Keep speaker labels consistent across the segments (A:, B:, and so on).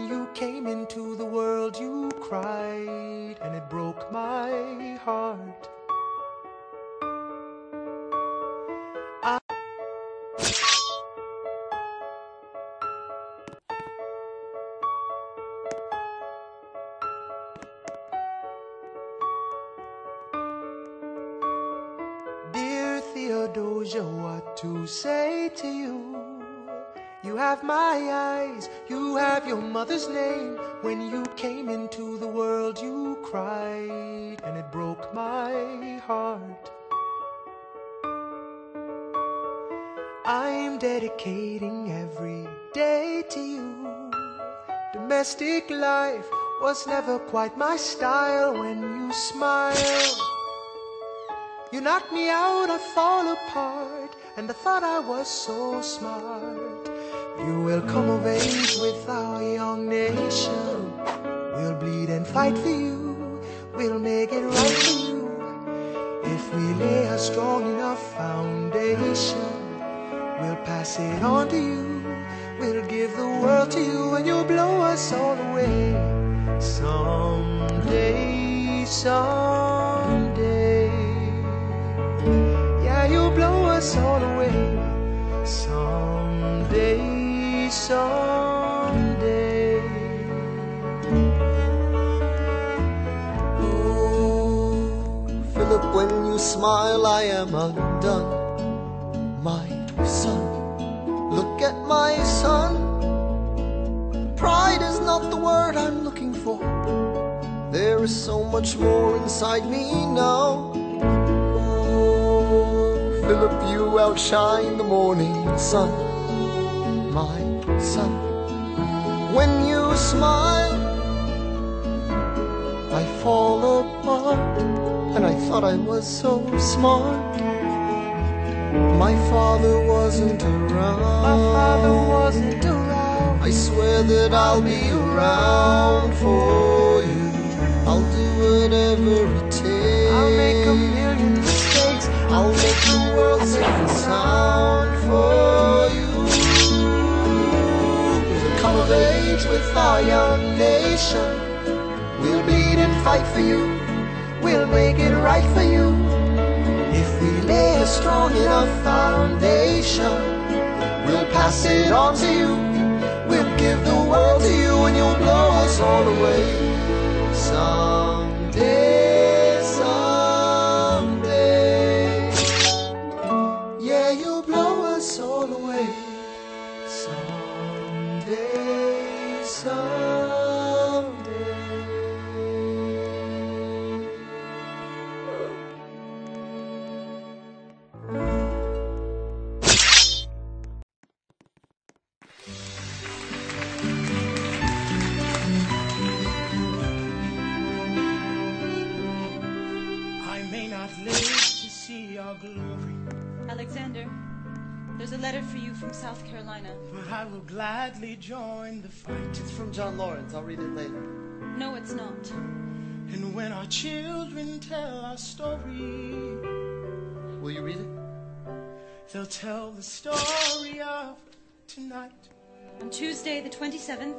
A: When you came into the world, you cried, and it broke my heart. Dear Theodosia, what to say to you? You have my eyes, you have your mother's name. When you came into the world, you cried, and it broke my heart. I'm dedicating every day to you. Domestic life was never quite my style. When you smile, you knock me out, I fall apart, and I thought I was so smart. You will come of age with our young nation. We'll bleed and fight for you. We'll make it right for you. If we lay a strong enough foundation, we'll pass it on to you. We'll give the world to you, and you'll blow us all away. Someday, someday. Yeah, you'll blow us all away. Someday, someday.
B: Oh, Philip, when you smile, I am undone. My son, look at my son. Pride is not the word I'm looking for. There is so much more inside me now. Philip, you outshine the morning sun, my son. When you smile, I fall apart, and I thought I was so smart. My father wasn't around.
A: My father wasn't around.
B: I swear that I'll be around for you. I'll do whatever it takes.
A: I'll make a million mistakes.
B: I'll make the world safe and sound for you. We'll come of age with our young nation. We'll bleed and fight for you. We'll make it right for you. If we lay a strong enough foundation, we'll pass it on to you. We'll give the world to you, and you'll blow us all away. Someday, someday. Yeah, you'll blow us all away. Someday, someday.
A: I may not live to see your glory,
C: Alexander, there's a letter for you from South Carolina.
A: but I will gladly join the fight.
B: It's from John Lawrence. I'll read it later.
C: No, it's not.
A: And when our children tell our story,
B: Will you read it?
A: they'll tell the story of tonight.
C: On Tuesday, the 27th,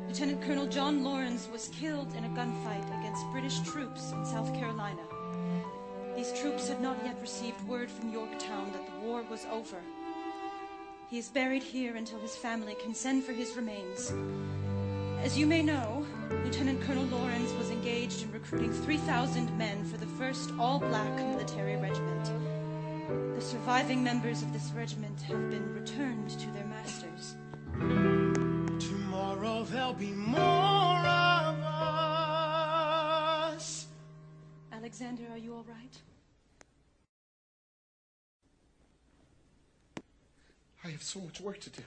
C: Lieutenant Colonel John Lawrence was killed in a gunfight against British troops in South Carolina. These troops had not yet received word from Yorktown that the war was over. He is buried here until his family can send for his remains. As you may know, Lieutenant Colonel Lawrence was engaged in recruiting 3,000 men for the 1st All-Black Military Regiment. The surviving members of this regiment have been returned to their masters.
A: Tomorrow there'll be more of us.
C: Alexander, are you all right?
B: I have so much work to do.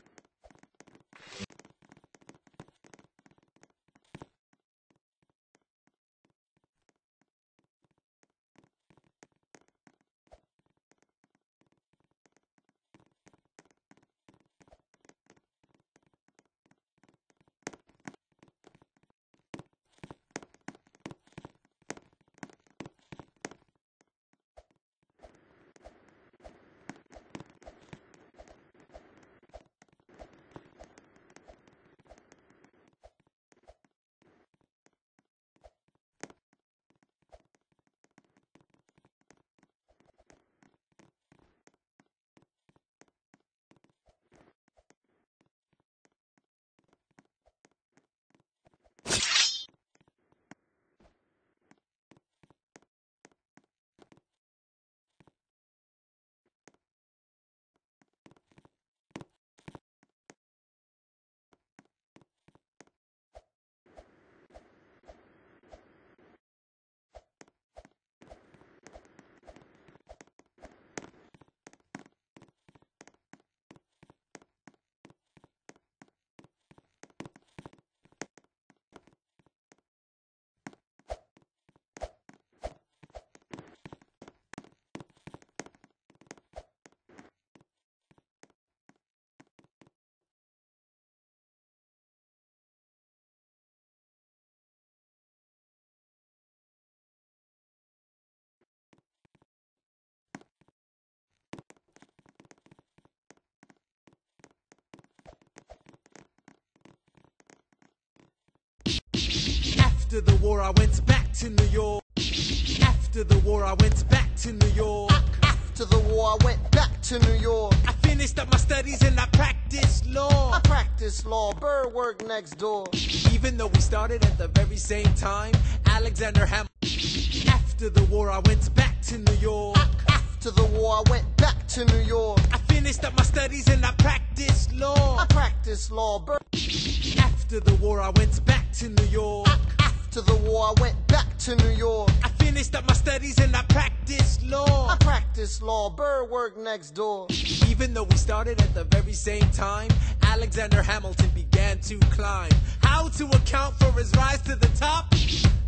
A: After the war, I went back to New York. After the war, I went back to New York.
B: After the war, I went back to New York.
A: I finished up my studies and I practiced law.
B: I practiced law, Burr worked next door.
A: Even though we started at the very same time, Alexander Hamilton. After the war, I went back to New York.
B: After the war, I went back to New York.
A: I finished up my studies and I practiced law.
B: I practiced law, Burr.
A: After the war, I went back to New York.
B: After the war, I went back to New York.
A: I finished up my studies and I practiced law.
B: I practiced law, Burr worked next door.
A: Even though we started at the very same time, Alexander Hamilton began to climb. How to account for his rise to the top?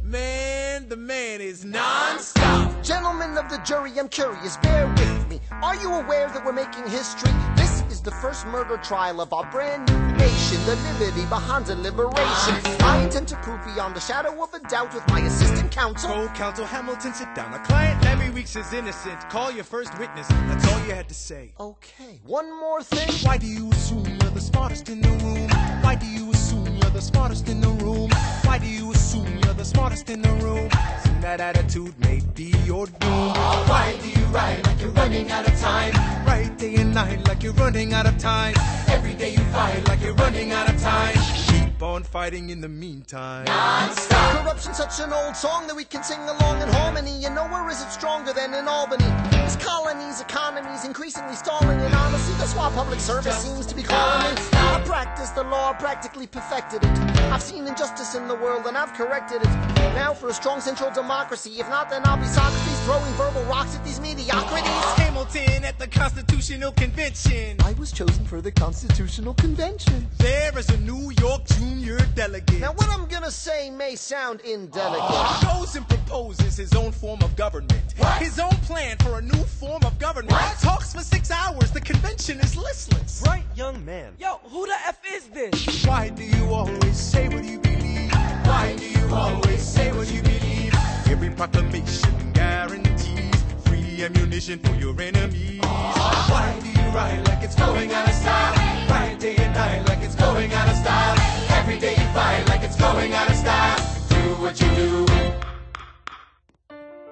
A: Man, the man is non-stop.
B: Gentlemen of the jury, I'm curious, bear with me. Are you aware that we're making history? This is the first murder trial of our brand new nation, the liberty behind the liberation. I intend to prove beyond the shadow of a doubt with my assistant counsel.
A: Co-counsel Hamilton, sit down. Our client Larry Weeks is innocent. Call your first witness. That's all you had to say.
B: Okay, one more thing.
A: Why do you assume you're the smartest in the room? Why do you assume you're the smartest in the room? Why do you assume you're the smartest in the room? Soon that attitude may be your doom.
D: Why do you write like you're running out of time?
A: Write day and night like you're running out of time.
D: Every day you fight like you're running out of time.
A: Keep on fighting in the meantime.
D: Non-stop.
B: Corruption's such an old song that we can sing along in harmony. And nowhere is it stronger than in Albany. This colony's economy's increasingly stalling. And honestly, that's why public service seems to be calling me. I practiced the law, practically perfected it. I've seen injustice in the world and I've corrected it. Now for a strong central democracy. If not, then I'll be Socrates throwing verbal rocks at these mediocrities.
A: Hamilton at the Constitutional Convention.
B: I was chosen for the Constitutional Convention.
A: There is a New York junior delegate.
B: Now what I'm gonna say may sound indelicate.
A: Goes and proposes his own form of government. His own plan for a new form of government. Talks for 6 hours. The convention is listless.
E: Bright young man. Yo, who the F is this?
A: Why do you always say what you believe? Why do you always say what you believe? Every proclamation guarantees free ammunition for your enemies. Why do you write like it's going out of style? Write day and night like it's going out of style.
D: Every day you fight like it's going out of style. Do what you do.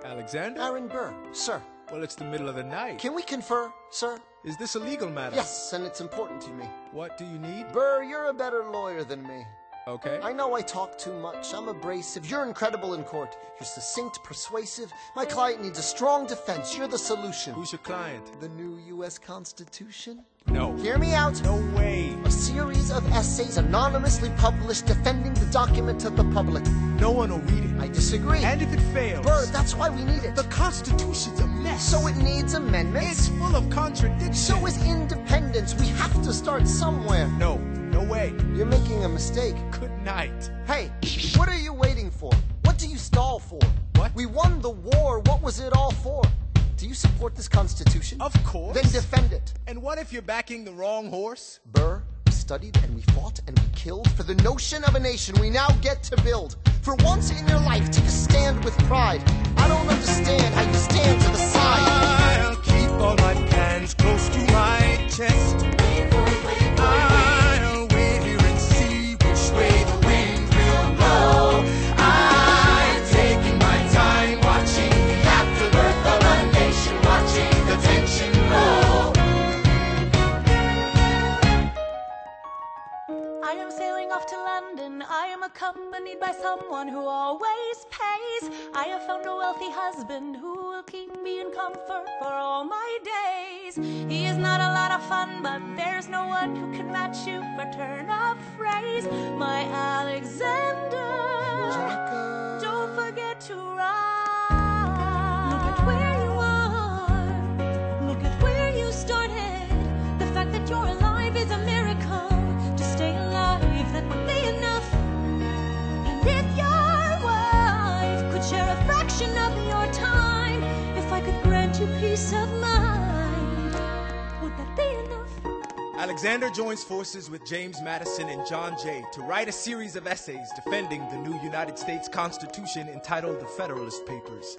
A: Alexander?
B: Aaron Burr, sir.
A: Well, it's the middle of the night.
B: Can we confer, sir?
A: Is this a legal matter?
B: Yes, and it's important to me.
A: What do you need?
B: Burr, you're a better lawyer than me.
A: Okay.
B: I know I talk too much. I'm abrasive. You're incredible in court. You're succinct, persuasive. My client needs a strong defense. You're the solution.
A: Who's your client?
B: The new U.S. Constitution?
A: No.
B: Hear me out.
A: No way.
B: A series of essays anonymously published defending the document to the public.
A: No one will read it.
B: I disagree.
A: And if it fails?
B: Burr, that's why we need it.
A: The Constitution's a mess.
B: So it needs amendments.
A: It's full of contradictions.
B: So is independence. We have to start somewhere.
A: No. No way.
B: You're making a mistake.
A: Good night.
B: Hey, what are you waiting for? What do you stall for?
A: What?
B: We won the war. What was it all for? Do you support this Constitution?
A: Of course.
B: Then defend it.
A: And what if you're backing the wrong horse?
B: Burr, we studied and we fought and we killed for the notion of a nation we now get to build. For once in your life, take a stand with pride. I don't understand how you stand to the side.
A: I'll keep all my plans close to my chest. I'll wait here and see which way the wind will blow. I'm taking my time watching the afterbirth of a nation, watching the tension grow.
F: I am sailing off to London. I am accompanied by someone who always pays. I have found a wealthy husband who will keep me in comfort for all my days. He is not a lot of fun, but there's no one who can match you for turn of phrase. My Alexander, don't forget to ride. Look at where you are. Look at where you started. The fact that you're alive is a miracle. To stay alive, that would be enough. And if your wife could share a fraction of your time, if I could grant you peace of mind, would that be enough?
A: Alexander joins forces with James Madison and John Jay to write a series of essays defending the new United States Constitution entitled the Federalist Papers.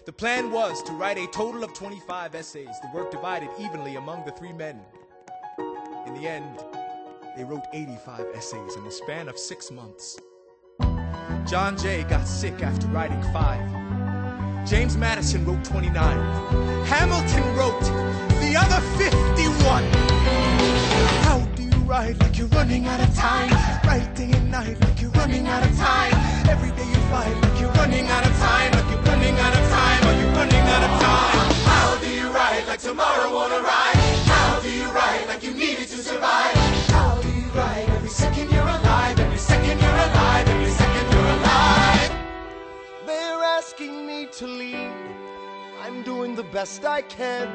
A: The plan was to write a total of 25 essays, the work divided evenly among the three men. In the end, they wrote 85 essays in the span of 6 months.
G: John Jay got sick after writing 5. James Madison wrote 29. Hamilton wrote the other 51. How do you write like you're running out of time? Write day and night like you're running out of time. Every day you fight like you're running out of time. Like you're running out of time. Are you running out of time?
D: How do you write like tomorrow won't arrive? How do you write like you need it to survive? How do you write every second you're alive? Every second you're alive. Every second you're alive.
B: They're asking me to lead. I'm doing the best I can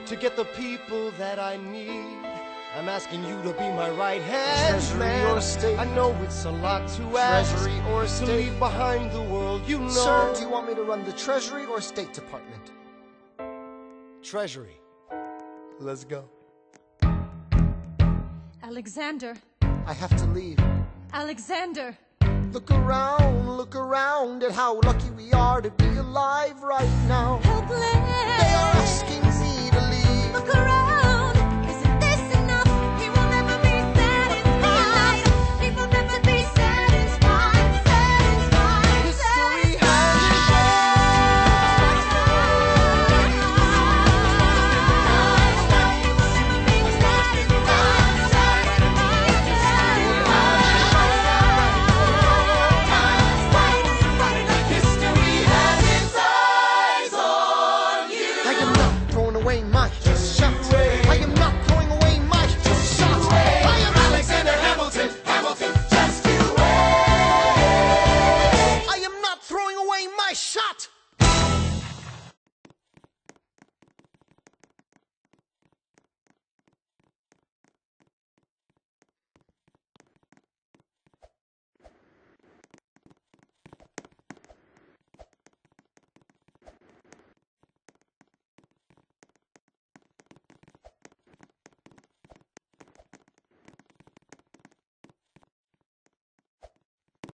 B: to get the people that I need. I'm asking you to be my right hand, treasury man. Or state. I know it's a lot to ask. Treasury or state. To leave behind the world, you know.
H: Sir, do you want me to run the Treasury or State Department?
B: Treasury. Let's go.
C: Alexander.
H: I have to leave.
C: Alexander.
H: Look around at how lucky we are to be alive right now.
C: Helpless.
H: They are asking me to leave.
C: Look around.